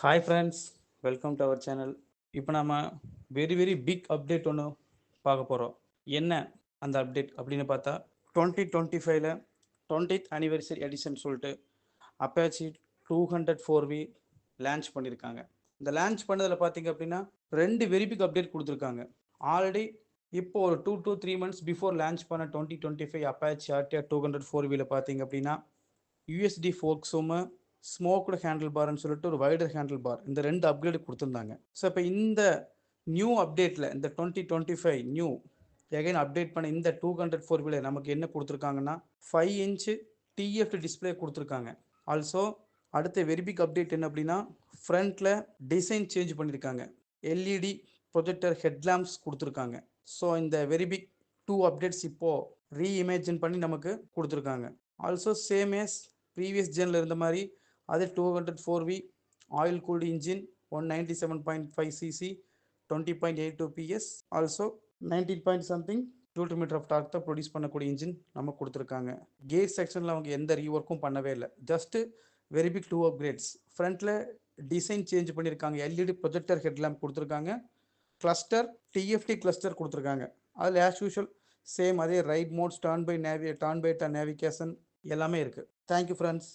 Hi friends, welcome to our channel. இப்போ நம்ம very big update ஒன்று பார்க்க போகிறோம். என்ன அந்த அப்டேட் அப்படின்னு பார்த்தா 2025ல் 20th anniversary எடிஷன் சொல்லிட்டு அப்பாச்சி 204V லான்ச் பண்ணியிருக்காங்க. இந்த லான்ச் பண்ணதில் பார்த்தீங்க அப்படின்னா ரெண்டு வெரி பிக் அப்டேட் கொடுத்துருக்காங்க. ஆல்ரெடி இப்போ ஒரு 2 to 3 months பிஃபோர் லான்ச் பண்ண 2025 அப்பாச்சி ஆர்டிஆர் 204Vல பார்த்தீங்க அப்படின்னா யூஎஸ்டி ஃபோக்ஸும் ஸ்மோக்டு ஹேண்டில் பார்னு சொல்லிட்டு ஒரு வைடர் ஹேண்டில் பார், இந்த ரெண்டு அப்கிரேட் கொடுத்துருந்தாங்க. ஸோ இப்போ இந்த நியூ அப்டேட்டில் இந்த 2025 நியூ எகைன் அப்டேட் பண்ண இந்த 204Vல நமக்கு என்ன கொடுத்துருக்காங்கன்னா 5 inch டிஎஃப்டி டிஸ்பிளே கொடுத்துருக்காங்க. ஆல்சோ அடுத்த வெரி பிக் அப்டேட் என்ன அப்படின்னா ஃப்ரண்ட்டில் டிசைன் சேஞ்ச் பண்ணியிருக்காங்க. எல்இடி ப்ரொஜெக்டர் ஹெட்லாம்ப்ஸ் கொடுத்துருக்காங்க. ஸோ இந்த வெரி பிக் 2 அப்டேட்ஸ் இப்போது ரீஇமேஜின் பண்ணி நமக்கு கொடுத்துருக்காங்க. ஆல்சோ சேம் ஏஸ் ப்ரீவியஸ் ஜெனில் இருந்த மாதிரி அதே 204V oil cooled engine 197.5cc 20.82 PS ஆல்சோ 19 point something newton of torque தான் ப்ரொடியூஸ் பண்ணக்கூடிய இன்ஜின் நம்ம கொடுத்துருக்காங்க. கேர் செக்ஷனில் அவங்க எந்த ரீஒர்க்கும் பண்ணவே இல்லை. Just very big 2 upgrades. ஃப்ரண்ட்டில் டிசைன் சேஞ்ச் பண்ணியிருக்காங்க. எல்இடி ப்ரொஜெக்டர் ஹெட்லாம்ப் கொடுத்துருக்காங்க. கிளஸ்டர் டிஎஃப்டி கிளஸ்டர் கொடுத்துருக்காங்க. அதில் ஆஸ் யூஷுவல் சேம் அதே ride mode, turn by navigation எல்லாமே இருக்குது. Thank you friends.